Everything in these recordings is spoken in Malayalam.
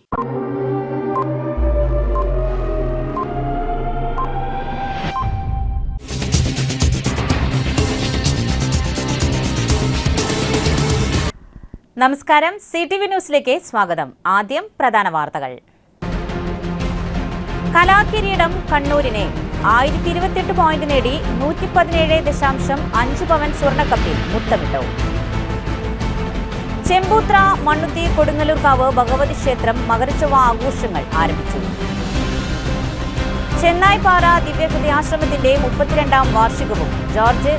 നമസ്കാരം, CTV ന്യൂസിലേക്ക് സ്വാഗതം. ആദ്യം പ്രധാന വാർത്തകൾ. കലാകിരീടം കണ്ണൂരിനെ 1028 പോയിന്റ് നേടി 117.5 പവൻ സ്വർണ്ണക്കപ്പിൽ മുത്തമിട്ടു. ചെമ്പൂത്ര മണ്ണുത്തി കൊടുങ്ങല്ലൂർക്കാവ് ഭഗവതി ക്ഷേത്രം മകരച്ചൊവ്വ ആഘോഷങ്ങൾ ആരംഭിച്ചു. ചെന്നായ്പാറ ദിവ്യഹൃദയാശ്രമത്തിന്റെ 32ാം വാർഷികവും ജോർജ്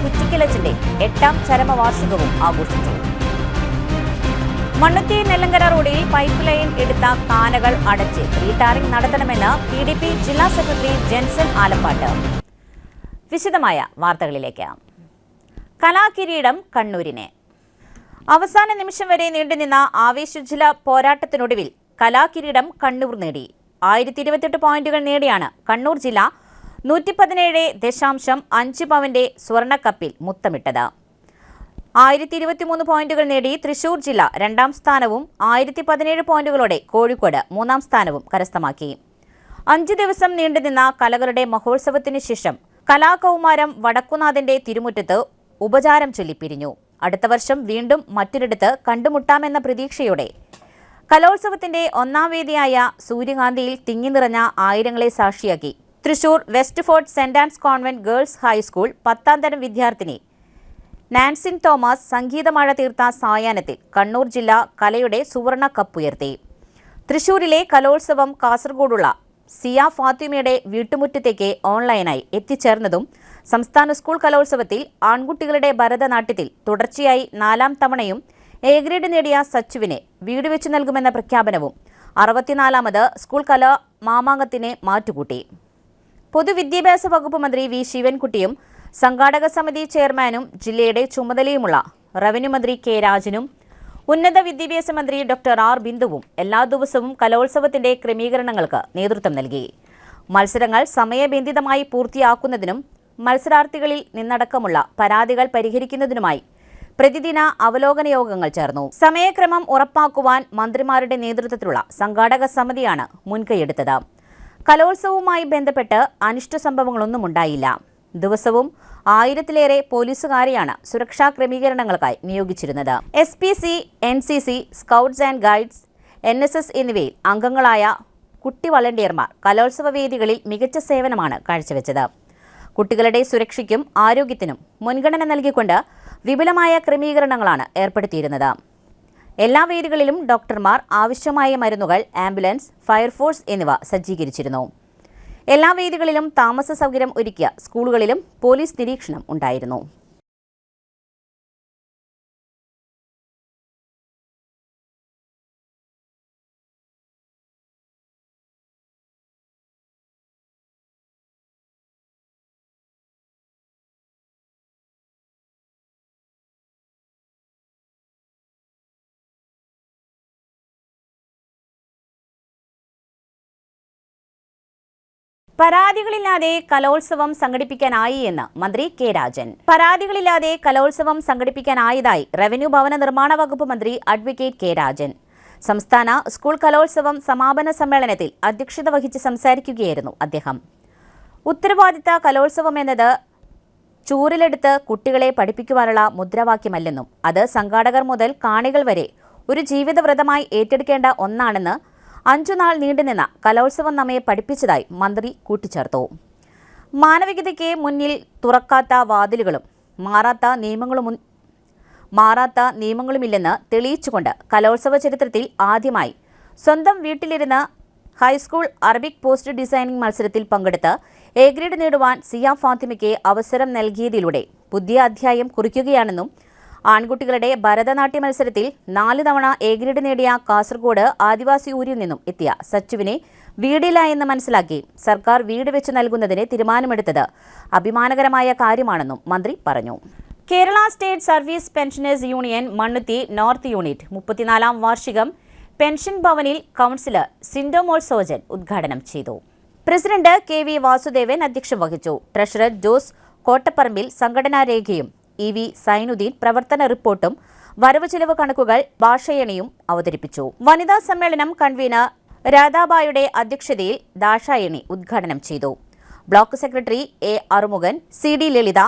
കുറ്റിക്കലച്ചിന്റെ 8ാം ചരമവാർഷികവും ആഘോഷിച്ചു. മണ്ണുത്തി നെല്ലങ്കര റോഡിൽ പൈപ്പ് ലൈൻ എടുത്ത കാനകൾ അടച്ച് റീടാറിംഗ് നടത്തണമെന്ന് PDP ജില്ലാ സെക്രട്ടറി ജെൻസൺ ആലപ്പാട്ട്. വിശദമായ വാർത്തകളിലേക്ക്. കലാകിരീടം കണ്ണൂരിനെ. അവസാന നിമിഷം വരെ നീണ്ടുനിന്ന ആവേശോജ്വല പോരാട്ടത്തിനൊടുവിൽ കലാകിരീടം കണ്ണൂർ നേടി. 1028 പോയിന്റുകൾ നേടിയാണ് കണ്ണൂർ ജില്ല 117.5 പവന്റെ സ്വർണ്ണക്കപ്പിൽ മുത്തമിട്ടത്. 1023 പോയിന്റുകൾ നേടി തൃശൂർ ജില്ല 2ാം സ്ഥാനവും 1017 പോയിന്റുകളോടെ കോഴിക്കോട് 3ാം സ്ഥാനവും കരസ്ഥമാക്കി. 5 ദിവസം നീണ്ടുനിന്ന കലകളുടെ മഹോത്സവത്തിന് ശേഷം കലാകൗമാരം വടക്കുനാഥന്റെ തിരുമുറ്റത്ത് ഉപചാരം ചൊല്ലിപ്പിരിഞ്ഞു. അടുത്ത വർഷം വീണ്ടും മറ്റൊരിടത്ത് കണ്ടുമുട്ടാമെന്ന പ്രതീക്ഷയോടെ കലോത്സവത്തിന്റെ 1ാം വേദിയായ സൂര്യകാന്തിയിൽ തിങ്ങി നിറഞ്ഞ ആയിരങ്ങളെ സാക്ഷിയാക്കി Thrissur west fort saint Ann's convent girls high school 10ാം തരം വിദ്യാർത്ഥിനി നാൻസിൻ തോമസ് സംഗീതമഴ തീർത്ത സായാഹ്നത്തിൽ കണ്ണൂർ ജില്ല കലയുടെ സുവർണ കപ്പുയർത്തി. തൃശൂരിലെ കലോത്സവം കാസർഗോഡുള്ള സിയ ഫാത്തിമയുടെ വീട്ടുമുറ്റത്തേക്ക് ഓൺലൈനായി എത്തിച്ചേർന്നതും സംസ്ഥാന സ്കൂൾ കലോത്സവത്തിൽ ആൺകുട്ടികളുടെ ഭരതനാട്യത്തിൽ തുടർച്ചയായി 4ാം തവണയും എ ഗ്രേഡ് നേടിയ സച്ചുവിനെ വീട് വെച്ചു നൽകുമെന്ന പ്രഖ്യാപനവും 64ാമത് സ്കൂൾ കലാ മാമാങ്കത്തിന് മാറ്റുകൂട്ടി. പൊതുവിദ്യാഭ്യാസ വകുപ്പ് മന്ത്രി വി ശിവൻകുട്ടിയും സംഘാടക സമിതി ചെയർമാനും ജില്ലയുടെ ചുമതലയുമുള്ള റവന്യൂ മന്ത്രി കെ രാജനും ഉന്നത വിദ്യാഭ്യാസ മന്ത്രി ഡോക്ടർ ആർ ബിന്ദുവും എല്ലാ ദിവസവും കലോത്സവത്തിന്റെ ക്രമീകരണങ്ങൾക്ക് നേതൃത്വം നൽകി. മത്സരങ്ങൾ സമയബന്ധിതമായി പൂർത്തിയാക്കുന്നതിനും മത്സരാർത്ഥികളിൽ നിന്നടക്കമുള്ള പരാതികൾ പരിഹരിക്കുന്നതിനുമായി പ്രതിദിന അവലോകന യോഗങ്ങൾ ചേർന്നു. സമയക്രമം ഉറപ്പാക്കുവാൻ മന്ത്രിമാരുടെ നേതൃത്വത്തിലുള്ള സംഘാടക സമിതിയാണ് മുൻകൈയെടുത്തത്. കലോത്സവവുമായി ബന്ധപ്പെട്ട് അനിഷ്ട സംഭവങ്ങളൊന്നും ഉണ്ടായില്ല. ദിവസവും 1000-ലേറെ പോലീസുകാരെയാണ് സുരക്ഷാ ക്രമീകരണങ്ങൾക്കായി നിയോഗിച്ചിരുന്നത്. SPC, NCC, scouts and guides, NSS എന്നിവയിൽ അംഗങ്ങളായ കുട്ടി വളണ്ടിയർമാർ കലോത്സവ വേദികളിൽ മികച്ച സേവനമാണ് കാഴ്ചവെച്ചത്. കുട്ടികളുടെ സുരക്ഷയ്ക്കും ആരോഗ്യത്തിനും മുൻഗണന നൽകിക്കൊണ്ട് വിപുലമായ ക്രമീകരണങ്ങളാണ് ഏർപ്പെടുത്തിയിരുന്നത്. എല്ലാ വേദികളിലും ഡോക്ടർമാർ, ആവശ്യമായ മരുന്നുകൾ, ആംബുലൻസ്, ഫയർഫോഴ്സ് എന്നിവ സജ്ജീകരിച്ചിരുന്നു. എല്ലാ വേദികളിലും താമസ സൗകര്യം ഒരുക്കിയ സ്കൂളുകളിലും പോലീസ് നിരീക്ഷണം ഉണ്ടായിരുന്നു. പരാതികളില്ലാതെ കലോത്സവം സംഘടിപ്പിക്കാനായി എന്ന് മന്ത്രി കെ രാജൻ. പരാതികളില്ലാതെ കലോത്സവം സംഘടിപ്പിക്കാനായതായി റവന്യൂ ഭവന നിർമ്മാണ വകുപ്പ് മന്ത്രി അഡ്വക്കേറ്റ് കെ രാജൻ സംസ്ഥാന സ്കൂൾ കലോത്സവം സമാപന സമ്മേളനത്തിൽ അധ്യക്ഷത വഹിച്ച് സംസാരിക്കുകയായിരുന്നു അദ്ദേഹം. ഉത്തരവാദിത്ത കലോത്സവം എന്നത് ചൂരിലെടുത്ത് കുട്ടികളെ പഠിപ്പിക്കുവാനുള്ള മുദ്രാവാക്യമല്ലെന്നും അത് സംഘാടകർ മുതൽ കാണികൾ വരെ ഒരു ജീവിതവ്രതമായി ഏറ്റെടുക്കേണ്ട ഒന്നാണെന്ന് 5 നാൾ നീണ്ടുനിന്ന കലോത്സവം നമ്മെ പഠിപ്പിച്ചതായി മന്ത്രി കൂട്ടിച്ചേർത്തു. മാനവികതയ്ക്ക് മുന്നിൽ തുറക്കാത്ത വാതിലുകളും മാറാത്ത നിയമങ്ങളുമില്ലെന്ന് തെളിയിച്ചുകൊണ്ട് കലോത്സവ ചരിത്രത്തിൽ ആദ്യമായി സ്വന്തം വീട്ടിലിരുന്ന് ഹൈസ്കൂൾ അറബിക് പോസ്റ്റ് ഡിസൈനിംഗ് മത്സരത്തിൽ പങ്കെടുത്ത് എ ഗ്രേഡ് നേടുവാൻ സിയ ഫാത്തിമയ്ക്ക് അവസരം നൽകിയതിലൂടെ പുതിയ അധ്യായം കുറിക്കുകയാണെന്നും ആൺകുട്ടികളുടെ ഭരതനാട്യ മത്സരത്തിൽ 4 തവണ എ ഗ്രേഡ് നേടിയ കാസർഗോഡ് ആദിവാസി ഊരിൽ നിന്നും എത്തിയ സച്ചുവിനെ വീടില്ല എന്ന് മനസ്സിലാക്കി സർക്കാർ വീട് വെച്ച് നൽകുന്നതിന് തീരുമാനമെടുത്തത് അഭിമാനകരമായ കാര്യമാണെന്നും മന്ത്രി പറഞ്ഞു. Kerala state service pensioners union Mannuthy north unit 34ാം വാർഷികം പെൻഷൻ ഭവനിൽ കൗൺസിലർ സിൻഡോമോൾ സോജൻ ഉദ്ഘാടനം ചെയ്തു. പ്രസിഡന്റ് KV വാസുദേവൻ അധ്യക്ഷം വഹിച്ചു. ട്രഷറർ ജോസ് കോട്ടപ്പറമ്പിൽ സംഘടനാ രേഖയും EV സൈനുദ്ദീൻ പ്രവർത്തന റിപ്പോർട്ടും വരവ് ചെലവ് കണക്കുകൾ ഭാഷയണിയും അവതരിപ്പിച്ചു. വനിതാ സമ്മേളനം കൺവീനർ രാധാബായുടെ അധ്യക്ഷതയിൽ ദാക്ഷായണി ഉദ്ഘാടനം ചെയ്തു. Block secretary A Arumukhan, CD Lalitha,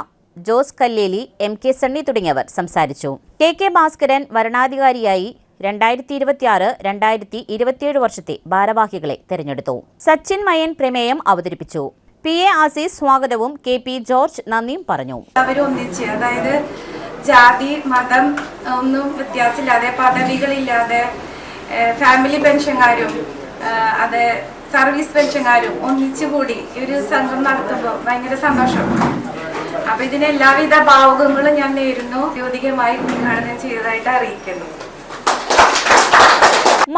Jose Kalleli, MK Sunny തുടങ്ങിയവർ സംസാരിച്ചു. KK ഭാസ്കരൻ വരണാധികാരിയായി 2026-2027 വർഷത്തെ ഭാരവാഹികളെ തെരഞ്ഞെടുത്തു. സച്ചിൻ മയൻ പ്രമേയം അവതരിപ്പിച്ചു. PA ആസീസ് സ്വാഗതവും KP ജോർജ് നന്ദിയും പറഞ്ഞു. അവരൊന്നിച്ച്, അതായത് ജാതി മതം ഒന്നും വ്യത്യാസമില്ലാതെ, പദവികളില്ലാതെ ഫാമിലി പെൻഷൻകാരും അത് സർവീസ് പെൻഷൻകാരും ഒന്നിച്ചുകൂടി ഒരു സംഘം നടത്തുമ്പോൾ ഭയങ്കര സന്തോഷം. അപ്പൊ ഇതിന് എല്ലാവിധ ഭാവുകങ്ങളും ഞാൻ നേരുന്നു. ഔദ്യോഗികമായി ഉദ്ഘാടനം ചെയ്തതായിട്ട് അറിയിക്കുന്നു.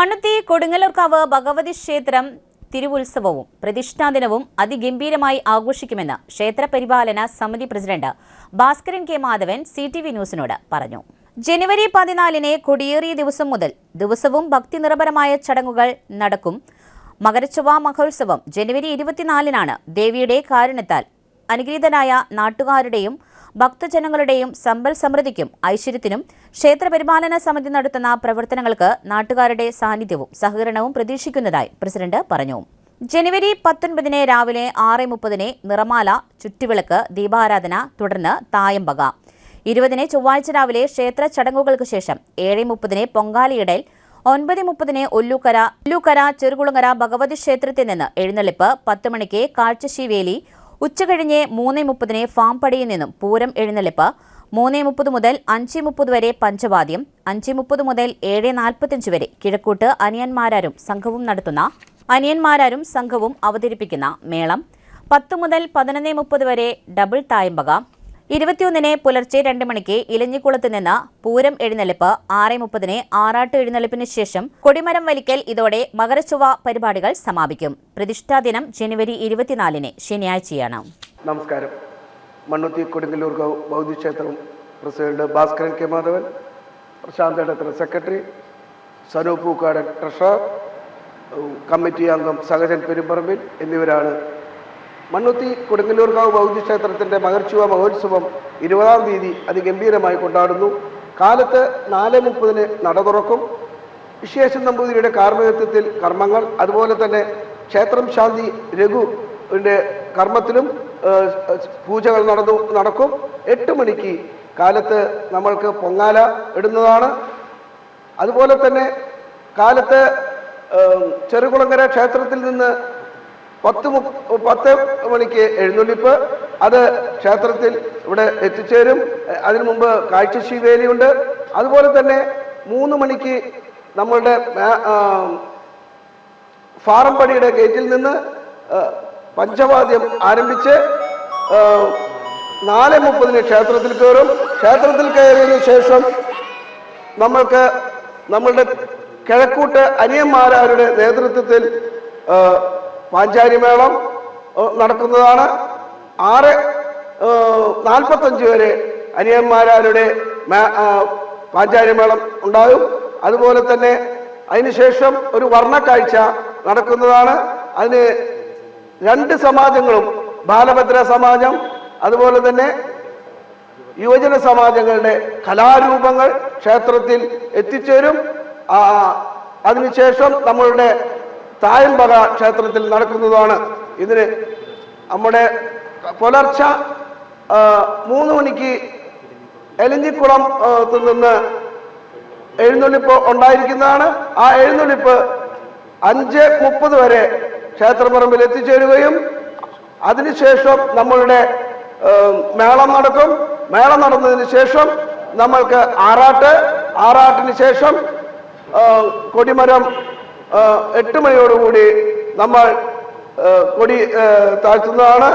മണ്ണുത്തി കൊടുങ്ങല്ലൂർക്കാവ് ഭഗവതി ക്ഷേത്രം തിരുവുത്സവവും പ്രതിഷ്ഠാദിനവും അതിഗംഭീരമായി ആഘോഷിക്കുമെന്ന് ക്ഷേത്ര പരിപാലന സമിതി president Bhaskaran K Madhavan CTV ന്യൂസിനോട് പറഞ്ഞു. ജനുവരി 14 കൊടിയേറിയ ദിവസം മുതൽ ദിവസവും ഭക്തി നിറപരമായ ചടങ്ങുകൾ നടക്കും. മകരച്ചൊവ്വ മഹോത്സവം ജനുവരി 24 ദേവിയുടെ കാരുണ്യത്താൽ അനുഗ്രഹീതരായ നാട്ടുകാരുടെയും ഭക്തജനങ്ങളുടെയും സമ്പൽ സമൃദ്ധിക്കും ഐശ്വര്യത്തിനും ക്ഷേത്രപരിപാലന സമിതി നടത്തുന്ന പ്രവർത്തനങ്ങൾക്ക് നാട്ടുകാരുടെ സാന്നിധ്യവും സഹകരണവും പ്രതീക്ഷിക്കുന്നതായി പ്രസിഡന്റ് പറഞ്ഞു. ജനുവരി 19 രാവിലെ 6:30 നിറമാല, ചുറ്റുവിളക്ക്, ദീപാരാധന, തുടർന്ന് തായമ്പക. 20 ചൊവ്വാഴ്ച രാവിലെ ക്ഷേത്ര ചടങ്ങുകൾക്ക് ശേഷം 7:30 പൊങ്കാലയിടൽ, 9:30 ഒല്ലൂക്കര ചെറുകുളങ്ങര ഭഗവതി ക്ഷേത്രത്തിൽ നിന്ന് എഴുന്നള്ളിപ്പ്, 10 മണിക്ക് കാഴ്ചശീവേലി, ഉച്ചകഴിഞ്ഞ് 3:30 ഫാംപടിയിൽ നിന്നും പൂരം എഴുന്നള്ളിപ്പ്, 3:30 മുതൽ 5:30 വരെ പഞ്ചവാദ്യം, 5:30 മുതൽ 7:45 വരെ കിഴക്കൂട്ട് അനിയന്മാരാരും സംഘവും അവതരിപ്പിക്കുന്ന മേളം, 10 മുതൽ 11:30 വരെ ഡബിൾ തായമ്പക, 21 പുലർച്ചെ 2 മണിക്ക് ഇലഞ്ഞിക്കുളത്ത് നിന്ന് പൂരം എഴുന്നള്ളിപ്പ്, 6:30 ആറാട്ട് എഴുന്നള്ളിപ്പിന് ശേഷം കൊടിമരം വലിക്കൽ. ഇതോടെ മകരച്ചൊവ്വ പരിപാടികൾ സമാപിക്കും. പ്രതിഷ്ഠാദിനം ജനുവരി 24 ശനിയാഴ്ചയാണ്. നമസ്കാരം. മണ്ണുത്തി കൊടുങ്ങല്ലൂർക്കാവ് ബൗദ്ധക്ഷേത്രം president Bhaskaran K Madhavan, Prasanth Edathara secretary, Sanu Pookkadan treasurer, committee അംഗം സഹജൻ പെരുമ്പറമ്പിൽ എന്നിവരാണ് മണ്ണുത്തി കൊടുങ്ങല്ലൂർക്കാവ് ബൗദ്ധക്ഷേത്രത്തിൻ്റെ മകരച്ചൊവ്വ മഹോത്സവം 20-ാം തീയതി അതിഗംഭീരമായി കൊണ്ടാടുന്നു. കാലത്ത് 4:30 നട തുറക്കും. വിശേഷൻ നമ്പൂതിരിയുടെ കാർമ്മികത്വത്തിൽ കർമ്മങ്ങൾ, അതുപോലെ തന്നെ ക്ഷേത്രം ശാന്തി രഘുവിൻ്റെ കർമ്മത്തിലും പൂജകൾ നടക്കും. 8 മണിക്ക് കാലത്ത് നമ്മൾക്ക് പൊങ്കാല ഇടുന്നതാണ്. അതുപോലെ തന്നെ കാലത്ത് ചെറുകുളങ്ങര ക്ഷേത്രത്തിൽ നിന്ന് 10 മണിക്ക് എഴുന്നള്ളിപ്പ്. അത് ക്ഷേത്രത്തിൽ ഇവിടെ എത്തിച്ചേരും. അതിനു മുമ്പ് കാഴ്ചശീവേലിയുണ്ട്. അതുപോലെ തന്നെ 3 മണിക്ക് നമ്മളുടെ ഫാറംപടിയുടെ ഗേറ്റിൽ നിന്ന് പഞ്ചവാദ്യം ആരംഭിച്ച് 4:30 ക്ഷേത്രത്തിൽ കയറും. ക്ഷേത്രത്തിൽ കയറിയതിനു ശേഷം നമ്മളുടെ കിഴക്കൂട്ട് അനിയന്മാരാരുടെ നേതൃത്വത്തിൽ പാഞ്ചാരിമേളം നടക്കുന്നതാണ്. 6:45 വരെ അനിയന്മാരാരുടെ പാഞ്ചാരിമേളം ഉണ്ടാകും. അതുപോലെ തന്നെ അതിനുശേഷം ഒരു വർണ്ണക്കാഴ്ച നടക്കുന്നതാണ്. അതിന് 2 സമാജങ്ങളും, ബാലഭദ്ര സമാജം അതുപോലെ തന്നെ യുവജന സമാജങ്ങളുടെ കലാരൂപങ്ങൾ ക്ഷേത്രത്തിൽ എത്തിച്ചേരും. അതിനുശേഷം നമ്മളുടെ തായമ്പക ക്ഷേത്രത്തിൽ നടക്കുന്നതാണ്. ഇതിന് നമ്മുടെ പുലർച്ചെ 3 മണിക്ക് എലഞ്ഞിക്കുളത്തിൽ നിന്ന് എഴുന്നള്ളിപ്പ് ഉണ്ടായിരിക്കുന്നതാണ്. ആ എഴുന്നള്ളിപ്പ് 5:30 വരെ ക്ഷേത്രപ്പറമ്പിൽ എത്തിച്ചേരുകയും അതിനുശേഷം നമ്മളുടെ മേളം നടക്കും. മേളം നടന്നതിന് ശേഷം നമ്മൾക്ക് ആറാട്ടിന് ശേഷം കൊടിമരം 8 മണിയോടുകൂടി നമ്മൾ കൊടി താഴ്ത്തുന്നതാണ്.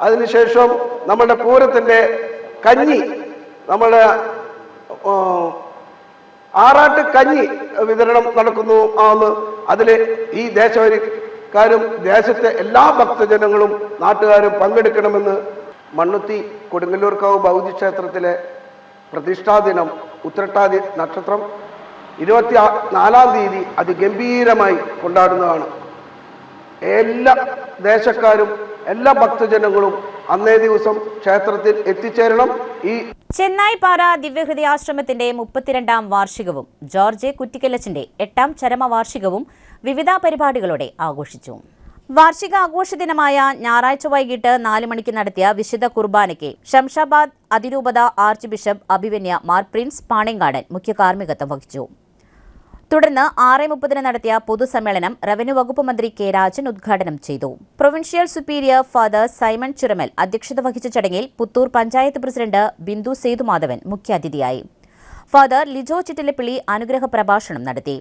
അതിനുശേഷം നമ്മളുടെ പൂരത്തിൻ്റെ കഞ്ഞി, നമ്മളുടെ ആറാട്ട് കഞ്ഞി വിതരണം നടക്കുന്നു. അതിൽ ഈ ദേശക്കാരും ദേശത്തെ എല്ലാ ഭക്തജനങ്ങളും നാട്ടുകാരും പങ്കെടുക്കണമെന്ന് മണ്ണുത്തി കൊടുങ്ങല്ലൂർക്കാവ് ബൗദ്ധക്ഷേത്രത്തിലെ പ്രതിഷ്ഠാദിനം ഉത്രട്ടാതി നക്ഷത്രം 24-ാം തീയതി അതിഗംഭീരമായി കൊണ്ടാടുന്നതാണ്. എല്ലാ ദേശക്കാരും എല്ലാ ഭക്തജനങ്ങളും അന്നേ ദിവസം ക്ഷേത്രത്തിൽ എത്തിച്ചേരണം. ഈ ചെന്നായിപ്പാറ ദിവ്യഹൃദയാശ്രമത്തിന്റെ 32ാം വാർഷികവും ജോർജ് കുറ്റിക്കലച്ചിന്റെ 8ാം ചരമവാർഷികവും വിവിധ പരിപാടികളോടെ ആഘോഷിച്ചു. വാർഷിക ആഘോഷ ദിനമായ ഞായറാഴ്ച വൈകിട്ട് 4 മണിക്ക് നടത്തിയ വിശുദ്ധ കുർബാനയ്ക്ക് ശംഷാബാദ് അതിരൂപത ആർച്ച് ബിഷപ്പ് അഭിവന്യ മാർ പ്രിൻസ് പാണേങ്കാടൻ മുഖ്യ കാർമ്മികത്വം വഹിച്ചു. തുടർന്ന് 6:30 നടത്തിയ പൊതുസമ്മേളനം റവന്യൂ വകുപ്പ് മന്ത്രി കെ രാജൻ ഉദ്ഘാടനം ചെയ്തു. Provincial superior father Simon Churamal അധ്യക്ഷത വഹിച്ച ചടങ്ങിൽ പുത്തൂർ പഞ്ചായത്ത് പ്രസിഡന്റ് ബിന്ദു സേതുമാധവൻ മുഖ്യാതിഥിയായി. ഫാദർ ലിജോ ചിറ്റിലപ്പിള്ളി അനുഗ്രഹ പ്രഭാഷണം നടത്തി.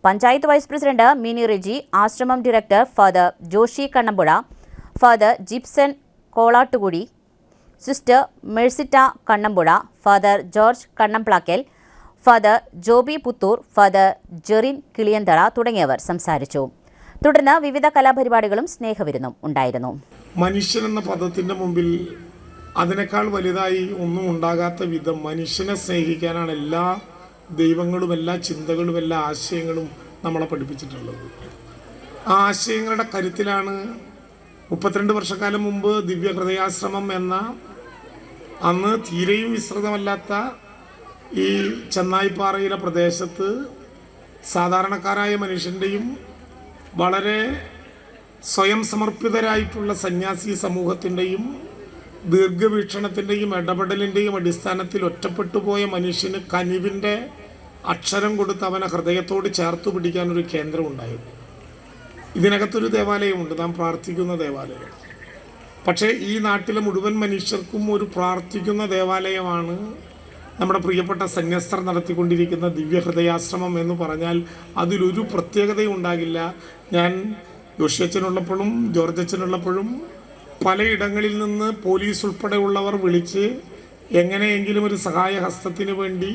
പഞ്ചായത്ത് വൈസ് പ്രസിഡന്റ് മിനി റെജി, ആശ്രമം director father Joshy Kannampuzha, father Jipson Kolattukudi, sister Mercitta Kannampuzha, father George Kannamplackal, father Joby Puthur, father Jerin Kiliyanthara തുടങ്ങിയവർ സംസാരിച്ചു. തുടർന്ന് വിവിധ കലാപരിപാടികളും സ്നേഹവിരുന്നും ഉണ്ടായിരുന്നു. മനുഷ്യനെന്ന പദത്തിന്റെ മുമ്പിൽ അതിനേക്കാൾ വലുതായി ഒന്നും ഉണ്ടാകാത്ത വിധം മനുഷ്യനെ സ്നേഹിക്കാനാണ് എല്ലാ ദൈവങ്ങളും എല്ലാ ചിന്തകളും എല്ലാ ആശയങ്ങളും നമ്മളെ പഠിപ്പിച്ചിട്ടുള്ളത്. ആ ആശയങ്ങളുടെ കരുത്തിലാണ് 32 വർഷക്കാലം മുമ്പ് ദിവ്യഹൃദയാശ്രമം എന്ന അന്ന് തീരെയും വിസ്തൃതമല്ലാത്ത ഈ ചെന്നായിപ്പാറയിലെ പ്രദേശത്ത് സാധാരണക്കാരായ മനുഷ്യൻ്റെയും വളരെ സ്വയം സമർപ്പിതരായിട്ടുള്ള സന്യാസി സമൂഹത്തിൻ്റെയും ദീർഘവീക്ഷണത്തിൻ്റെയും ഇടപെടലിൻ്റെയും അടിസ്ഥാനത്തിൽ ഒറ്റപ്പെട്ടു പോയ മനുഷ്യന് കനിവിൻ്റെ അക്ഷരം കൊടുത്ത് അവനെ ഹൃദയത്തോട് ചേർത്തു പിടിക്കാനൊരു കേന്ദ്രം ഉണ്ടായിരുന്നു. ഇതിനകത്തൊരു ദേവാലയമുണ്ട്, നാം പ്രാർത്ഥിക്കുന്ന ദേവാലയം. പക്ഷേ ഈ നാട്ടിലെ മുഴുവൻ മനുഷ്യർക്കും ഒരു പ്രാർത്ഥിക്കുന്ന ദേവാലയമാണ് നമ്മുടെ പ്രിയപ്പെട്ട സന്യസ്തർ നടത്തിക്കൊണ്ടിരിക്കുന്ന ദിവ്യഹൃദയാശ്രമം എന്ന് പറഞ്ഞാൽ അതിലൊരു പ്രത്യേകതയും ഉണ്ടാകില്ല. ഞാൻ ജോഷിയച്ചനുള്ളപ്പോഴും ജോർജ് അച്ഛനുള്ളപ്പോഴും പലയിടങ്ങളിൽ നിന്ന് പോലീസ് ഉൾപ്പെടെയുള്ളവർ വിളിച്ച് എങ്ങനെയെങ്കിലും ഒരു സഹായഹസ്തത്തിന് വേണ്ടി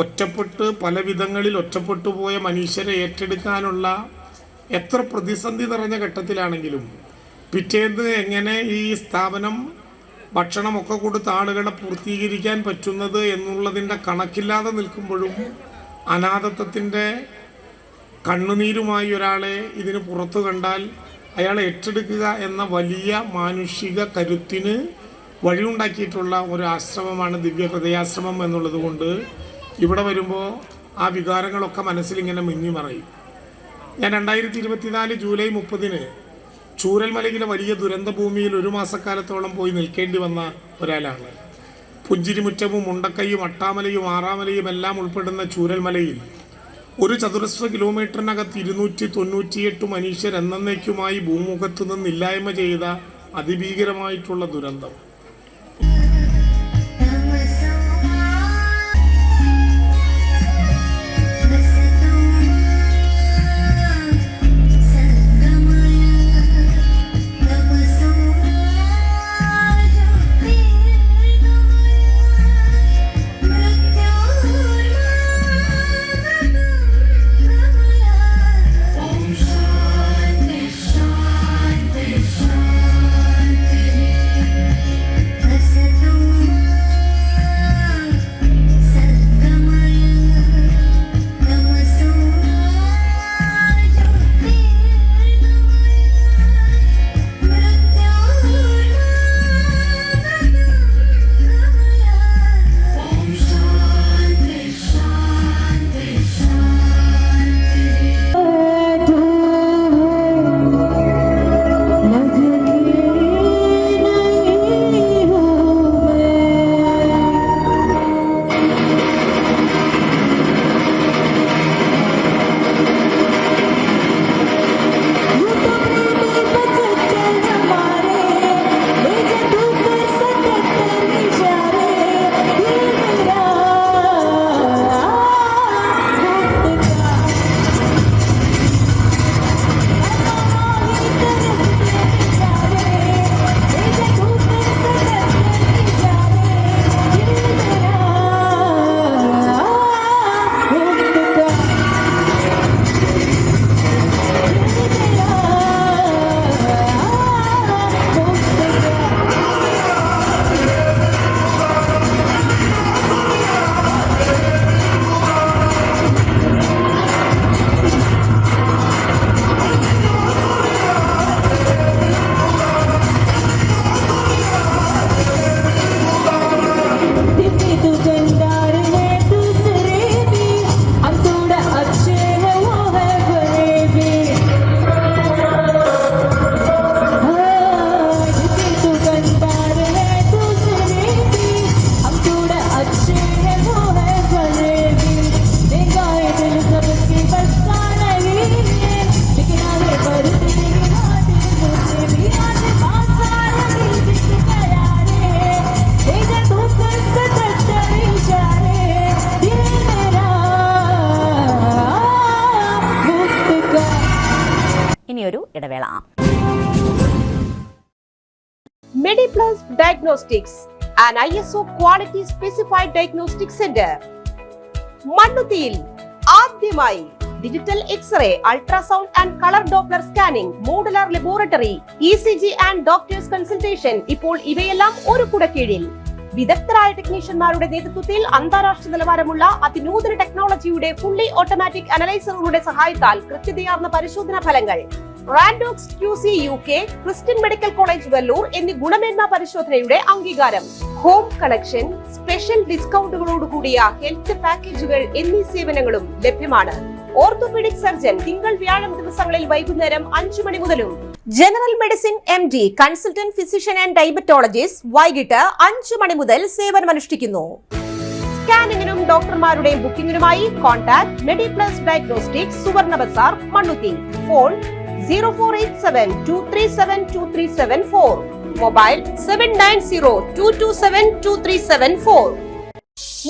ഒറ്റപ്പെട്ട് പല വിധങ്ങളിൽ ഒറ്റപ്പെട്ടു പോയ മനുഷ്യരെ ഏറ്റെടുക്കാനുള്ള എത്ര പ്രതിസന്ധി നിറഞ്ഞ ഘട്ടത്തിലാണെങ്കിലും പിറ്റേന്ന് എങ്ങനെ ഈ സ്ഥാപനം ഭക്ഷണമൊക്കെ കൊടുത്ത് ആളുകളെ പൂർത്തീകരിക്കാൻ പറ്റുന്നത് എന്നുള്ളതിൻ്റെ കണക്കില്ലാതെ നിൽക്കുമ്പോഴും അനാഥത്വത്തിൻ്റെ കണ്ണുനീരുമായി ഒരാളെ ഇതിന് പുറത്തു കണ്ടാൽ അയാളെ ഏറ്റെടുക്കുക എന്ന വലിയ മാനുഷിക കരുത്തിന് വഴിയുണ്ടാക്കിയിട്ടുള്ള ഒരു ആശ്രമമാണ് ദിവ്യഹൃദയാശ്രമം എന്നുള്ളത് കൊണ്ട് ഇവിടെ വരുമ്പോൾ ആ വികാരങ്ങളൊക്കെ മനസ്സിലിങ്ങനെ മിന്നിമറയും. ഞാൻ 2024 ജൂലൈ 30 ചൂരൽമലയിലെ വലിയ ദുരന്ത ഭൂമിയിൽ 1 മാസക്കാലത്തോളം പോയി നിൽക്കേണ്ടി വന്ന ഒരാളാണ്. പുഞ്ചിരിമുറ്റവും മുണ്ടക്കൈയും അട്ടാമലയും ആറാമലയും എല്ലാം ഉൾപ്പെടുന്ന ചൂരൽമലയിൽ ഒരു ചതുരശ്ര കിലോമീറ്ററിനകത്ത് 298 മനുഷ്യർ എന്നേക്കുമായി ഭൂമുഖത്തു നിന്നില്ലായ്മ ചെയ്ത അതിഭീകരമായിട്ടുള്ള ദുരന്തം. ഇനിയൊരു ഇടവേള. MediPlus Diagnostics, an ISO quality specified diagnostic center. മണ്ണുത്തിയിൽ ആദ്യമായി digital x-ray, ultrasound and colour Doppler scanning, modular laboratory, ECG and doctors consultation. ഇപ്പോൾ ഇവയെല്ലാം ഒരു കുടക്കീഴിൽ. വിദഗ്ധരായ ടെക്നീഷ്യന്മാരുടെ നേതൃത്വത്തിൽ അന്താരാഷ്ട്ര നിലവാരമുള്ള അതിനൂതന ടെക്നോളജിയുടെ ഫുള്ളി ഓട്ടോമാറ്റിക് അനലൈസറുകളുടെ സഹായത്താൽ കൃത്യതയാർന്ന പരിശോധനാ ഫലങ്ങൾ. റാൻഡോക്സ് QC UK, Christian medical college Vellore എന്നീ ഗുണമേന്മ പരിശോധനയുടെ അംഗീകാരം. ഹോം കളക്ഷൻ, സ്പെഷ്യൽ ഡിസ്കൗണ്ടുകളോട് കൂടിയ ഹെൽത്ത് പാക്കേജുകൾ എന്നീ സേവനങ്ങളും ലഭ്യമാണ്. ഓർത്തോപീഡിക് സർജൻ തിങ്കൾ വ്യാഴം ദിവസങ്ങളിൽ വൈകുന്നേരം 5 മണി മുതലും. General medicine MD, consultant physician and diabetologist വൈകിട്ട് 5 മണി മുതൽ സേവനമനുഷ്ഠിക്കുന്നു. സ്കാനിങ്ങിനും ഡോക്ടർമാരുടെയും ബുക്കിംഗിനുമായി കോൺടാക്ട് MediPlus Diagnostics, സുവർണ ബസാർ, മണ്ണുത്തി. Phone 0487237237 mobile 7902272374.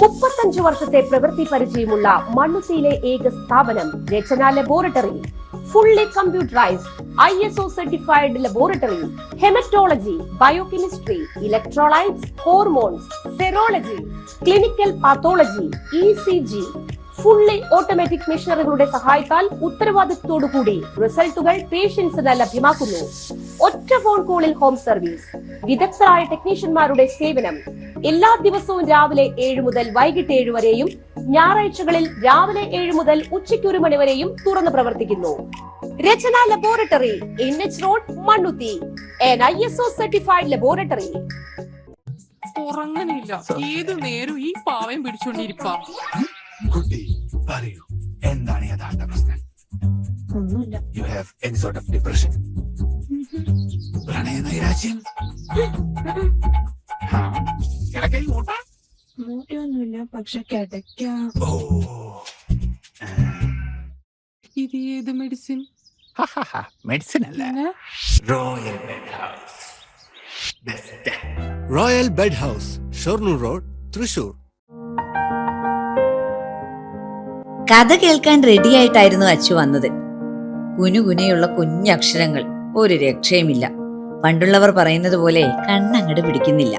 35 വർഷത്തെ പ്രവൃത്തി പരിചയമുള്ള മണ്ണുത്തിയിലെ ഏക സ്ഥാപനം Rachana laboratory. Fully computerised ISO certified laboratory. Haematology, biochemistry, electrolytes, hormones, serology, clinical pathology, ECG. Fully automatic മെഷീനറികളുടെ സഹായത്താൽ ഉത്തരവാദിത്വത്തോടുകൂടി റിസൾട്ടുകൾ പേഷ്യൻസിന് ലഭ്യമാക്കുന്നു. ഒറ്റ ഫോൺ കോളിൽ ഹോം സർവീസ്. വിദഗ്ധരായ ടെക്നീഷ്യന്മാരുടെ സേവനം. എല്ലാ ദിവസവും രാവിലെ 7 മുതൽ വൈകിട്ട് 7 വരെയും ഞായറാഴ്ചകളിൽ രാവിലെ 7 മുതൽ ഉച്ചയ്ക്ക് 1 മണി വരെയും തുറന്നു പ്രവർത്തിക്കുന്നു. Rachana laboratory, NH road, Mannuthy. an ISO certified laboratory. ഉറങ്ങണില്ല, ഏത് നേരം ഈ പാവം പിടിച്ചോണ്ടിരിപ്പാ. കുട്ടി പറയൂ, എന്താണ് യഥാർത്ഥ പ്രശ്നം? ഒന്നുമില്ല. You have any sort of depression? പ്രണയ നൈരാശ്യം? മൂട്ടയൊന്നുമില്ല, പക്ഷെ കിടക്കാം. ഇത് ഏത് മെഡിസിൻ? മെഡിസിൻ അല്ല, royal bed house. Royal bed house, Shoranur road, Thrissur. കഥ കേൾക്കാൻ റെഡിയായിട്ടായിരുന്നു അച്ചു വന്നത്. കുനുകുനയുള്ള കുഞ്ഞക്ഷരങ്ങൾ, ഒരു രക്ഷയുമില്ല. പണ്ടുള്ളവർ പറയുന്നത് പോലെ കണ്ണങ്ങട് പിടിക്കുന്നില്ല.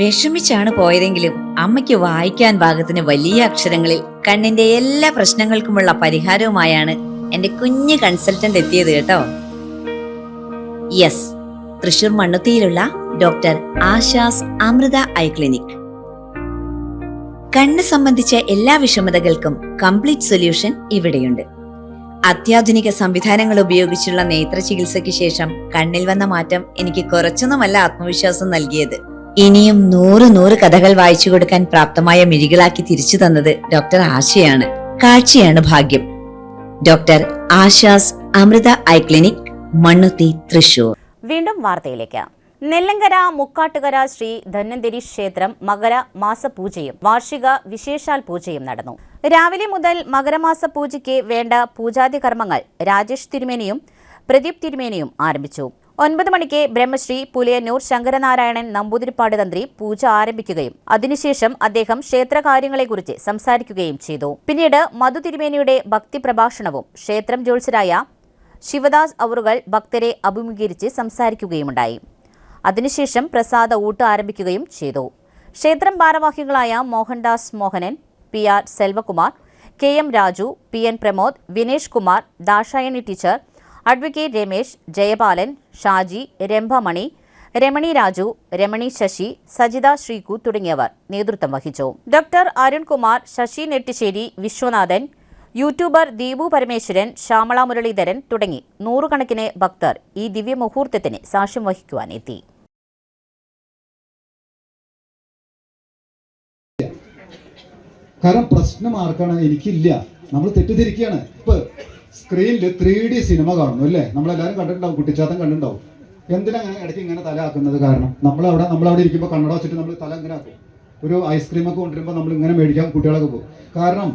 വിഷമിച്ചാണ് പോയതെങ്കിലും അമ്മയ്ക്ക് വായിക്കാൻ പാകത്തിന് വലിയ അക്ഷരങ്ങളിൽ കണ്ണിന്റെ എല്ലാ പ്രശ്നങ്ങൾക്കുമുള്ള പരിഹാരവുമായാണ് എന്റെ കുഞ്ഞ് കൺസൾട്ടന്റ് എത്തിയത് കേട്ടോ. യെസ്, തൃശൂർ മണ്ണുത്തിയിലുള്ള doctor Asha's Amrita eye clinic. കണ്ണ് സംബന്ധിച്ച എല്ലാ വിഷമതകൾക്കും കംപ്ലീറ്റ് സൊല്യൂഷൻ ഇവിടെയുണ്ട്. അത്യാധുനിക സംവിധാനങ്ങൾ ഉപയോഗിച്ചുള്ള നേത്ര ചികിത്സയ്ക്ക് ശേഷം കണ്ണിൽ വന്ന മാറ്റം എനിക്ക് കുറച്ചൊന്നുമല്ല ആത്മവിശ്വാസം നൽകിയത്. ഇനിയും 100 കഥകൾ വായിച്ചു കൊടുക്കാൻ പ്രാപ്തമായ മിഴികളാക്കി തിരിച്ചു തന്നത് ഡോക്ടർ ആശയാണ്. കാഴ്ചയാണ് ഭാഗ്യം. Doctor Asha's Amrita eye clinic, Mannuthy, Thrissur. വീണ്ടും വാർത്തയിലേക്ക്. നെല്ലങ്കര മുക്കാട്ടുകര ശ്രീ ധന്വന്തരി ക്ഷേത്രം മകര മാസപൂജയും വാർഷിക വിശേഷാൽ പൂജയും നടന്നു. രാവിലെ മുതൽ മകരമാസ പൂജയ്ക്ക് വേണ്ട പൂജാതി കർമ്മങ്ങൾ രാജേഷ് തിരുമേനിയും പ്രദീപ് തിരുമേനിയും ആരംഭിച്ചു. 9 മണിക്ക് ബ്രഹ്മശ്രീ പുലയന്നൂർ ശങ്കരനാരായണൻ നമ്പൂതിരിപ്പാട് തന്ത്രി പൂജ ആരംഭിക്കുകയും അതിനുശേഷം അദ്ദേഹം ക്ഷേത്രകാര്യങ്ങളെക്കുറിച്ച് സംസാരിക്കുകയും ചെയ്തു. പിന്നീട് മധു തിരുമേനിയുടെ ഭക്തി പ്രഭാഷണവും ക്ഷേത്രം ജ്യോത്സ്യരായ ശിവദാസ് അവറുകൾ ഭക്തരെ അഭിമുഖീകരിച്ച് സംസാരിക്കുകയുമുണ്ടായി. അതിനുശേഷം പ്രസാദ ഊട്ട് ആരംഭിക്കുകയും ചെയ്തു. ക്ഷേത്രം ഭാരവാഹികളായ Mohandas Mohanan, PR Selvakumar, KM Raju, PN Pramod, Vinesh Kumar, Dakshayani teacher, advocate Ramesh, Jayapalan, Shaji, Rambhamani, Ramani Raju, Ramani Sasi, Sajitha Sreeku തുടങ്ങിയവർ നേതൃത്വം വഹിച്ചു. ഡോക്ടർ അരുൺകുമാർ, ശശി നെട്ടിശ്ശേരി, വിശ്വനാഥൻ, യൂട്യൂബർ ദീപു പരമേശ്വരൻ, ശ്യാമള മുരളീധരൻ തുടങ്ങി 100 കണക്കിന് ഭക്തർ ഈ ദിവ്യമുഹൂർത്തത്തിന് സാക്ഷ്യം വഹിക്കുവാനെത്തി. കാരണം പ്രശ്നം ആർക്കാണ്? എനിക്കില്ല. നമ്മൾ തെറ്റിദ്ധരിക്കുകയാണ്. ഇപ്പൊ സ്ക്രീനിൽ 3D സിനിമ കാണുന്നു അല്ലേ? നമ്മളെല്ലാവരും കണ്ടിട്ടുണ്ടാവും, കുട്ടിച്ചാത്തൻ കണ്ടിട്ടുണ്ടാവും. എന്തിനാ അങ്ങനെ ഇടയ്ക്ക് ഇങ്ങനെ തല ആക്കുന്നത്? കാരണം നമ്മളവിടെ ഇരിക്കുമ്പോൾ കണ്ണട വെച്ചിട്ട് നമ്മൾ തല ഇങ്ങനെ ആക്കും. ഒരു ഐസ്ക്രീമൊക്കെ കൊണ്ടുവരുമ്പോൾ നമ്മൾ ഇങ്ങനെ മേടിക്കാൻ കുട്ടികളൊക്കെ പോകും. കാരണം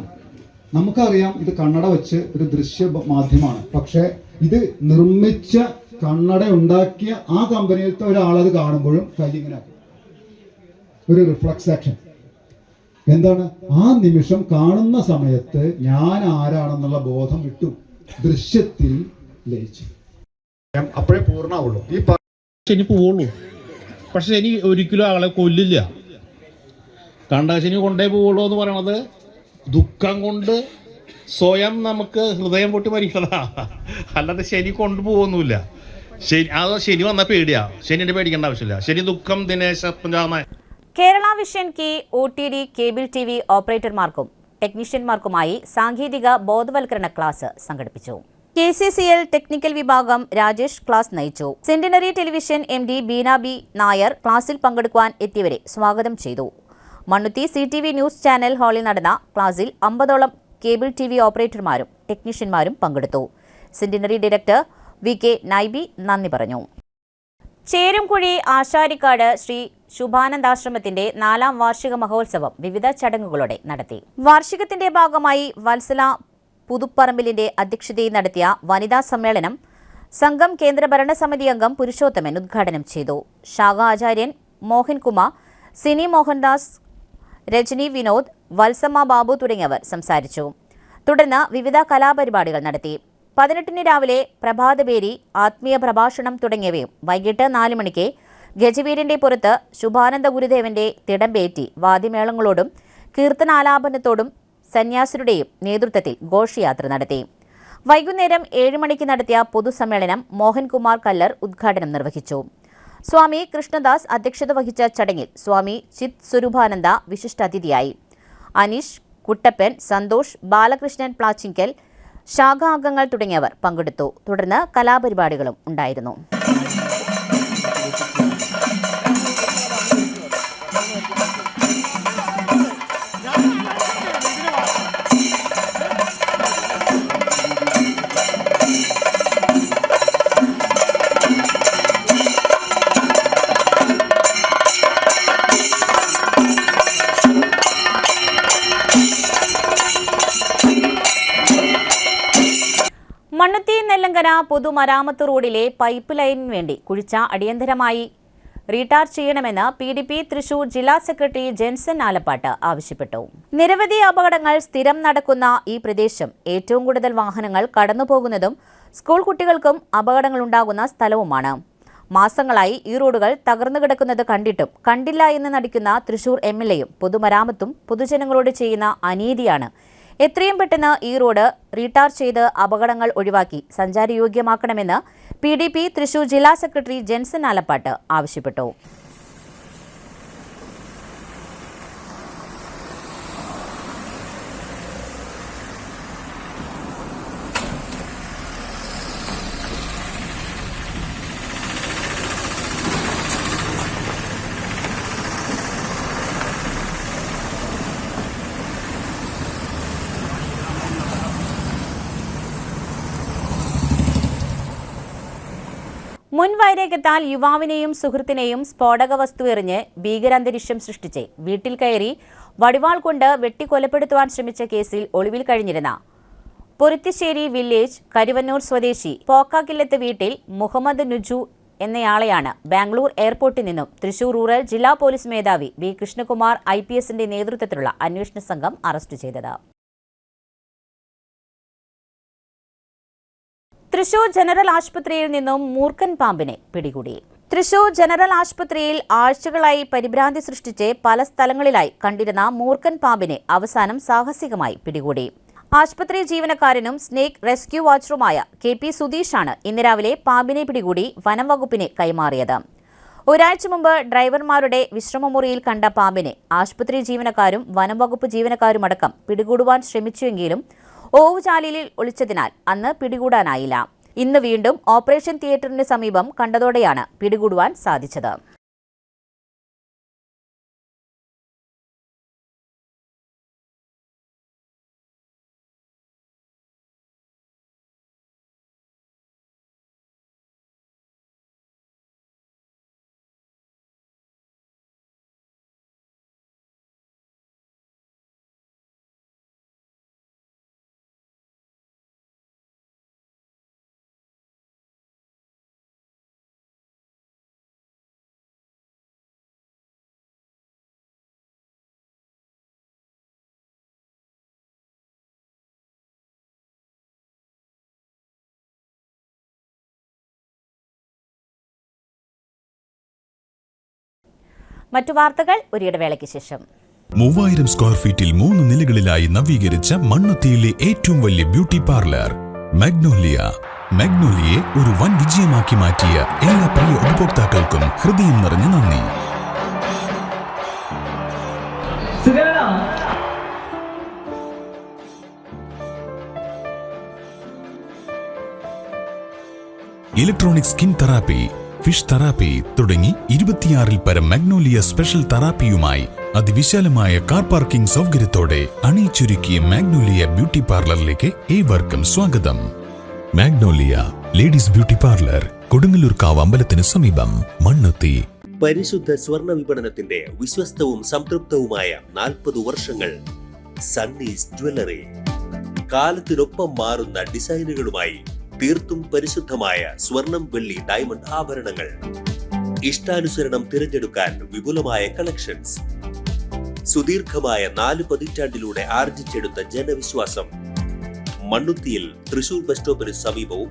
നമുക്കറിയാം ഇത് കണ്ണട വെച്ച് ഒരു ദൃശ്യ മാധ്യമമാണ്. പക്ഷെ ഇത് നിർമ്മിച്ച കണ്ണട ഉണ്ടാക്കിയ ആ കമ്പനിയിലത്തെ ഒരാളത് കാണുമ്പോഴും കൈ ഇങ്ങനെ ആക്കും. ഒരു റിഫ്ലക്സ് ആക്ഷൻ. എന്താണ്? ആ നിമിഷം കാണുന്ന സമയത്ത് ഞാൻ ആരാണെന്നുള്ള ബോധം വിട്ടു. ദൃശ്യത്തിൽ ലയിച്ചു. അപ്പോഴേ പൂർണ്ണമാവുള്ളൂ. ഈ ശനി പോവുള്ളൂ. പക്ഷെ ശനി ഒരിക്കലും ആളെ കൊല്ലില്ല. കണ്ടശനി കൊണ്ടേ പോവുള്ളൂ എന്ന് പറയണത് ദുഃഖം കൊണ്ട് സ്വയം നമുക്ക് ഹൃദയം പൊട്ടി മരിക്കണതാ. അല്ലാതെ ശനി കൊണ്ടുപോകൊന്നുമില്ല. ശനി വന്നാൽ പേടിയാ. ശനിയുടെ പേടിക്കേണ്ട ആവശ്യമില്ല. ശനി ദുഃഖം ദിനേശ പഞ്ചാമ. കേരള വിഷൻ കീ OTD കേബിൾ TV ഓപ്പറേറ്റർമാർക്കും ടെക്നീഷ്യന്മാർക്കുമായി സാങ്കേതിക ബോധവൽക്കരണ ക്ലാസ് സംഘടിപ്പിച്ചു. KCCL ടെക്നിക്കൽ വിഭാഗം രാജേഷ് ക്ലാസ് നയിച്ചു. Centenary television MD Beena B Nair ക്ലാസിൽ പങ്കെടുക്കുവാൻ എത്തിയവരെ സ്വാഗതം ചെയ്തു. മണ്ണുത്തി CTV ന്യൂസ് ചാനൽ ഹാളിൽ നടന്ന ക്ലാസിൽ 50ഓളം കേബിൾ TV ഓപ്പറേറ്റർമാരും ടെക്നീഷ്യന്മാരും പങ്കെടുത്തു. സെന്റിനറി ഡയറക്ടർ VK നൈബി നന്ദി പറഞ്ഞു. ചേരുംകുഴി ആശാരിക്കാട് ശ്രീ ശുഭാനന്ദാശ്രമത്തിന്റെ 4ാം വാർഷിക മഹോത്സവം വിവിധ ചടങ്ങുകളോടെ നടത്തി. വാർഷികത്തിന്റെ ഭാഗമായി വത്സല പുതുപ്പറമ്പിലിന്റെ അധ്യക്ഷതയിൽ നടത്തിയ വനിതാ സമ്മേളനം സംഘം കേന്ദ്ര ഭരണസമിതി അംഗം പുരുഷോത്തമൻ ഉദ്ഘാടനം ചെയ്തു. ശാഖ ആചാര്യൻ മോഹൻകുമാർ, സിനി മോഹൻദാസ്, രജനി വിനോദ്, വത്സമ്മ ബാബു തുടങ്ങിയവർ സംസാരിച്ചു. തുടർന്ന് വിവിധ കലാപരിപാടികൾ നടത്തി. 18-ന് രാവിലെ പ്രഭാതപേരി, ആത്മീയ പ്രഭാഷണം തുടങ്ങിയവയും വൈകിട്ട് 4 മണിക്ക് ഗജവീരന്റെ പുറത്ത് ശുഭാനന്ദ ഗുരുദേവന്റെ തിടമ്പേറ്റി വാദ്യമേളങ്ങളോടും കീർത്തനാലാപനത്തോടും സന്യാസികളുടെയും നേതൃത്വത്തിൽ ഘോഷയാത്ര നടത്തി. വൈകുന്നേരം 7 മണിക്ക് നടത്തിയ പൊതുസമ്മേളനം മോഹൻകുമാർ കല്ലർ ഉദ്ഘാടനം നിർവഹിച്ചു. സ്വാമി കൃഷ്ണദാസ് അധ്യക്ഷത വഹിച്ച ചടങ്ങിൽ സ്വാമി ചിത് സ്വരൂപാനന്ദ വിശിഷ്ടാതിഥിയായി. അനീഷ്, കുട്ടപ്പൻ, സന്തോഷ്, ബാലകൃഷ്ണൻ പ്ലാച്ചിങ്കൽ, ശാഖാംഗങ്ങൾ തുടങ്ങിയവർ പങ്കെടുത്തു. തുടർന്ന് കലാപരിപാടികളും ഉണ്ടായിരുന്നു. മണ്ണുത്തി നെല്ലങ്കര പൊതുമരാമത്ത് റോഡിലെ പൈപ്പ് ലൈനിന് വേണ്ടി കുഴിച്ച അടിയന്തരമായി റീടാർച്ച് ചെയ്യണമെന്ന് PDP തൃശൂർ ജില്ലാ സെക്രട്ടറി ജെൻസൺ ആലപ്പാട്ട് ആവശ്യപ്പെട്ടു. നിരവധി അപകടങ്ങൾ സ്ഥിരം നടക്കുന്ന ഈ പ്രദേശം ഏറ്റവും കൂടുതൽ വാഹനങ്ങൾ കടന്നുപോകുന്നതും സ്കൂൾ കുട്ടികൾക്കും അപകടങ്ങളുണ്ടാകുന്ന സ്ഥലവുമാണ്. മാസങ്ങളായി ഈ റോഡുകൾ തകർന്നു കിടക്കുന്നത് കണ്ടിട്ടും കണ്ടില്ല എന്ന് നടിക്കുന്ന തൃശൂർ MLAയും പൊതുമരാമത്തും പൊതുജനങ്ങളോട് ചെയ്യുന്ന അനീതിയാണ്. എത്രയും പെട്ടെന്ന് ഈ റോഡ് റീടാർച്ച് ചെയ്ത് അപകടങ്ങൾ ഒഴിവാക്കി സഞ്ചാരയോഗ്യമാക്കണമെന്ന് PDP തൃശൂർ ജില്ലാ സെക്രട്ടറി ജെൻസൺ ആലപ്പാട്ട് ആവശ്യപ്പെട്ടു. മുൻവൈരാഗ്യത്താൽ യുവാവിനെയും സുഹൃത്തിനെയും സ്ഫോടക വസ്തു എറിഞ്ഞ് ഭീകരാന്തരീക്ഷം സൃഷ്ടിച്ച് വീട്ടിൽ കയറി വടിവാൾ കൊണ്ട് വെട്ടിക്കൊലപ്പെടുത്തുവാൻ ശ്രമിച്ച കേസിൽ ഒളിവിൽ കഴിഞ്ഞിരുന്ന പൊരുത്തിശ്ശേരി വില്ലേജ് കരുവന്നൂർ സ്വദേശി പോക്കാക്കില്ലത്ത് വീട്ടിൽ മുഹമ്മദ് നുജു എന്നയാളെയാണ് ബാംഗ്ലൂർ എയർപോർട്ടിൽ നിന്നും തൃശൂർ റൂറൽ ജില്ലാ പോലീസ് മേധാവി B കൃഷ്ണകുമാർ IPSന്റെ നേതൃത്വത്തിലുള്ള അന്വേഷണ സംഘം അറസ്റ്റ് ചെയ്തത്. തൃശൂർ ജനറൽ ആശുപത്രിയിൽ നിന്നും മൂർഖൻ പാമ്പിനെ പിടികൂടി. തൃശൂർ ജനറൽ ആശുപത്രിയിൽ ആഴ്ചകളായി പരിഭ്രാന്തി സൃഷ്ടിച്ച് പല സ്ഥലങ്ങളിലായി കണ്ടിരുന്ന മൂർഖൻ പാമ്പിനെ അവസാനം സാഹസികമായി പിടികൂടി. ആശുപത്രി ജീവനക്കാരനും സ്നേക് റെസ്ക്യൂ വാച്ചറുമായ KP സുധീഷാണ് ഇന്ന് രാവിലെ പാമ്പിനെ പിടികൂടി വനം വകുപ്പിന് കൈമാറിയത്. ഒരാഴ്ച മുമ്പ് ഡ്രൈവർമാരുടെ വിശ്രമമുറിയിൽ കണ്ട പാമ്പിനെ ആശുപത്രി ജീവനക്കാരും വനം വകുപ്പ് ജീവനക്കാരുമടക്കം പിടികൂടുവാൻ ശ്രമിച്ചുവെങ്കിലും ഓവുചാലിയിൽ ഒളിച്ചതിനാൽ അന്ന് പിടികൂടാനായില്ല. ഇന്ന് വീണ്ടും ഓപ്പറേഷൻ തിയേറ്ററിന് സമീപം കണ്ടതോടെയാണ് പിടികൂടുവാൻ സാധിച്ചത്. മറ്റു വാർത്തകൾ ഒരു ഇടവേളയ്ക്ക് ശേഷം. 3000 സ്ക്വയർ ഫീറ്റിൽ 3 നിലകളിലായി നവീകരിച്ച മണ്ണുത്തിയിലെ ഏറ്റവും വലിയ ബ്യൂട്ടി പാർലർ മാഗ്നോലിയ. മാഗ്നോലിയെ ഒരു വൻ വിജയമാക്കി മാറ്റിയ എല്ലാ പ്രിയ ഉപഭോക്താക്കൾക്കും ഹൃദയം നിറഞ്ഞ നന്ദി. Electronic skin therapy, fish therapy തുടങ്ങി 26-ൽ പരം മാഗ്നോലിയ സ്പെഷ്യൽ തെറാപ്പിയുമായി അതിവിശാലമായ കാർ പാർക്കിംഗ് സൗകര്യത്തോടെ അണിയിച്ചൊരുക്കിയ മാഗ്നോലിയ ബ്യൂട്ടി പാർലറിലേക്ക് ഏവർക്കും സ്വാഗതം. മാഗ്നോലിയ ലേഡീസ് ബ്യൂട്ടി പാർലർ, കൊടുങ്ങല്ലൂർക്കാവ് അമ്പലത്തിന് സമീപം, മണ്ണുത്തി. പരിശുദ്ധ സ്വർണ്ണ വിപണനത്തിന്റെ വിശ്വസ്തവും സംതൃപ്തവുമായ 40 വർഷങ്ങൾ. സണ്ണീസ് ജ്വല്ലറി. കാലത്തിനൊപ്പം മാറുന്ന ഡിസൈനുകളുമായി തീർത്തും പരിശുദ്ധമായ സ്വർണം, വെള്ളി, ഡയമണ്ട് ആഭരണങ്ങൾ. ഇഷ്ടാനുസരണം തിരഞ്ഞെടുക്കാൻ വിപുലമായ കളക്ഷൻസ്. സുദീർഘമായ 4 പതിറ്റാണ്ടിലൂടെ ആർജിച്ചെടുത്ത ജനവിശ്വാസം. മണ്ണുത്തിയിൽ തൃശൂർ ബസ് സ്റ്റോപ്പിന് സമീപവും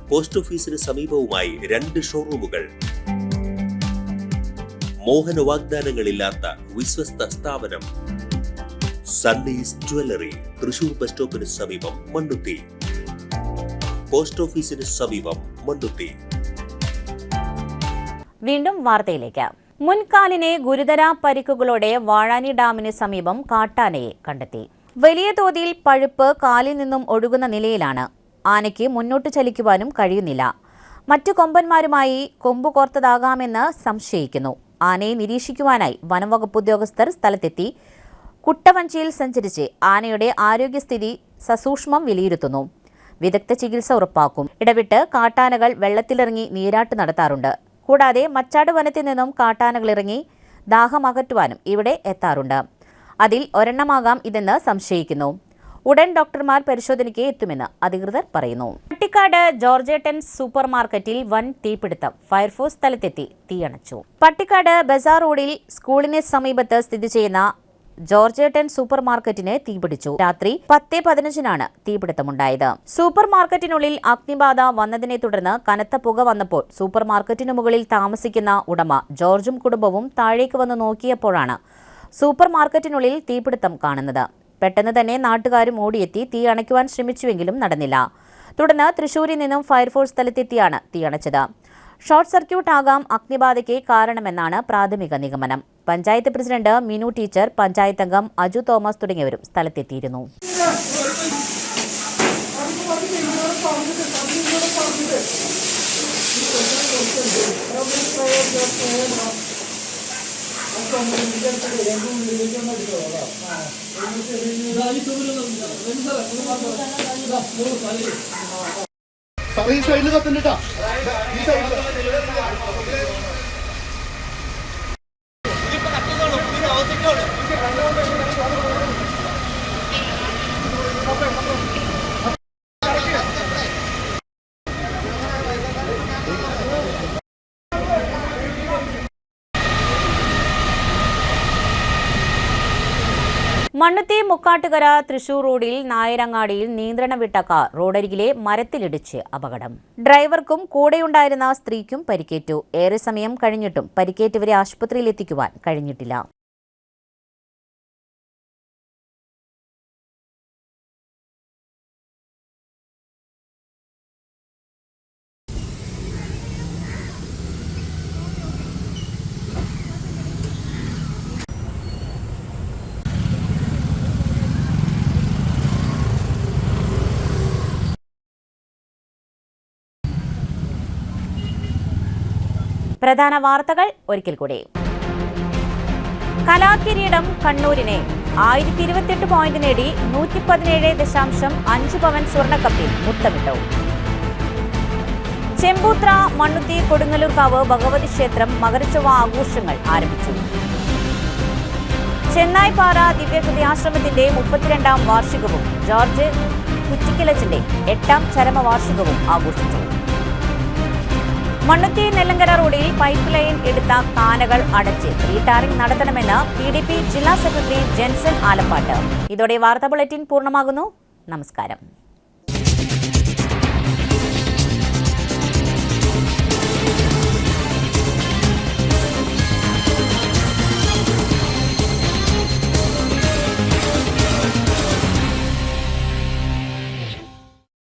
പോസ്റ്റ് ഓഫീസിന് സമീപവുമായി 2 ഷോറൂമുകൾ. മോഹന വാഗ്ദാനങ്ങളില്ലാത്ത വിശ്വസ്ത സ്ഥാപനം. സണ്ണീസ് ജ്വല്ലറി, തൃശൂർ ബസ് സ്റ്റോപ്പിന് സമീപം, മണ്ണുത്തി. പോസ്റ്റ് ഓഫീസിന് സമീപം, മണ്ണുത്തി. വീണ്ടും വാർത്തയിലേക്ക്. മുൻകാലിനെ ഗുരുതര പരിക്കുകളോടെ വാഴാനി ഡാമിന് സമീപം കാട്ടാനയെ കണ്ടെത്തി. വലിയ തോതിൽ പഴുപ്പ് കാലിൽ നിന്നും ഒഴുകുന്ന നിലയിലാണ്. ആനയ്ക്ക് മുന്നോട്ട് ചലിക്കുവാനും കഴിയുന്നില്ല. മറ്റു കൊമ്പന്മാരുമായി കൊമ്പ് കോർത്തതാകാമെന്ന് സംശയിക്കുന്നു. ആനയെ നിരീക്ഷിക്കുവാനായി വനംവകുപ്പ് ഉദ്യോഗസ്ഥർ സ്ഥലത്തെത്തി കുട്ടവഞ്ചിയിൽ സഞ്ചരിച്ച് ആനയുടെ ആരോഗ്യസ്ഥിതി സസൂക്ഷ്മം വിലയിരുത്തുന്നു. വിദഗ്ധ ചികിത്സ ഉറപ്പാക്കും. ഇടവിട്ട് കാട്ടാനകൾ വെള്ളത്തിലിറങ്ങി നീരാട്ട് നടത്താറുണ്ട്. കൂടാതെ മച്ചാട് വനത്തിൽ നിന്നും കാട്ടാനകൾ ഇറങ്ങി ദാഹം അകറ്റുവാനും ഇവിടെ എത്താറുണ്ട്. അതിൽ ഒരെണ്ണമാകാം ഇതെന്ന് സംശയിക്കുന്നു. ഉടൻ ഡോക്ടർമാർ പരിശോധനയ്ക്ക് എത്തുമെന്ന് അധികൃതർ പറയുന്നു. പട്ടിക്കാട് ജോർജേട്ടൻ സൂപ്പർ മാർക്കറ്റിൽ വൻ തീപിടുത്തം. ഫയർഫോഴ്സ് സ്ഥലത്തെത്തി തീയണച്ചു. പട്ടിക്കാട് ബസാർ റോഡിൽ സ്കൂളിന് സമീപത്ത് സ്ഥിതി ചെയ്യുന്ന ജോർജേട്ടൻ സൂപ്പർ മാർക്കറ്റിന് തീപിടിച്ചു. രാത്രി 10:15-നാണ് തീപിടുത്തമുണ്ടായത്. സൂപ്പർ മാർക്കറ്റിനുള്ളിൽ അഗ്നിബാധ വന്നതിനെ തുടർന്ന് കനത്ത പുക വന്നപ്പോൾ സൂപ്പർ മാർക്കറ്റിനു മുകളിൽ താമസിക്കുന്ന ഉടമ ജോർജും കുടുംബവും താഴേക്ക് വന്ന് നോക്കിയപ്പോഴാണ് സൂപ്പർ മാർക്കറ്റിനുള്ളിൽ തീപിടുത്തം കാണുന്നത്. പെട്ടെന്ന് തന്നെ നാട്ടുകാരും ഓടിയെത്തി തീ അണയ്ക്കുവാൻ ശ്രമിച്ചുവെങ്കിലും നടന്നില്ല. തുടർന്ന് തൃശൂരിൽ നിന്നും ഫയർഫോഴ്സ് സ്ഥലത്തെത്തിയാണ് തീയണച്ചത്. ഷോർട്ട് സർക്യൂട്ട് ആകാം അഗ്നിബാധയ്ക്ക് കാരണമെന്നാണ് പ്രാഥമിക നിഗമനം. പഞ്ചായത്ത് പ്രസിഡന്റ് മിനു ടീച്ചർ, പഞ്ചായത്ത് അംഗം അജു തോമസ് തുടങ്ങിയവരും സ്ഥലത്തെത്തിയിരുന്നു. ഈ സൈഡിൽ കത്തുന്നുണ്ടാ. ഈ സൈഡിൽ മണ്ണുത്തി മുക്കാട്ടുകര തൃശൂർ റോഡിൽ നായരങ്ങാടിയിൽ നിയന്ത്രണം വിട്ട കാർ റോഡരികിലെ മരത്തിലിടിച്ച് അപകടം. ഡ്രൈവർക്കും കൂടെയുണ്ടായിരുന്ന സ്ത്രീക്കും പരിക്കേറ്റു. ഏറെ സമയം കഴിഞ്ഞിട്ടും പരിക്കേറ്റവരെ ആശുപത്രിയിൽ എത്തിക്കുവാൻ കഴിഞ്ഞിട്ടില്ല. പ്രധാന വാർത്തകൾ ഒരിക്കൽ കൂടി. കലാകിരീടം കണ്ണൂരിനെ 1028 പോയിന്റ് നേടി 117.5 പവൻ സ്വർണ്ണക്കപ്പിൽ മുത്തമിട്ടു. ചെമ്പൂത്ര, മണ്ണുത്തി, കൊടുങ്ങല്ലൂർക്കാവ് ഭഗവതി ക്ഷേത്രം മകരച്ചൊവ്വ ആഘോഷങ്ങൾ ആരംഭിച്ചു. ചെന്നായ്പാറ ദിവ്യഹൃദയാശ്രമത്തിന്റെ 32ാം വാർഷികവും ജോർജ് കുറ്റിക്കലച്ചിന്റെ 8ാം ചരമവാർഷികവും ആഘോഷിച്ചു. മണ്ണുത്തി നെല്ലങ്കര റോഡിൽ പൈപ്പ് ലൈൻ എടുത്ത കാനകൾ അടച്ച് റീടാറിംഗ് നടത്തണമെന്ന് PDP ജില്ലാ സെക്രട്ടറി ജെൻസൺ ആലപ്പാട്ട്. ഇതോടെ വാർത്താ ബുള്ളറ്റിൻ പൂർണ്ണമാകുന്നു. നമസ്കാരം.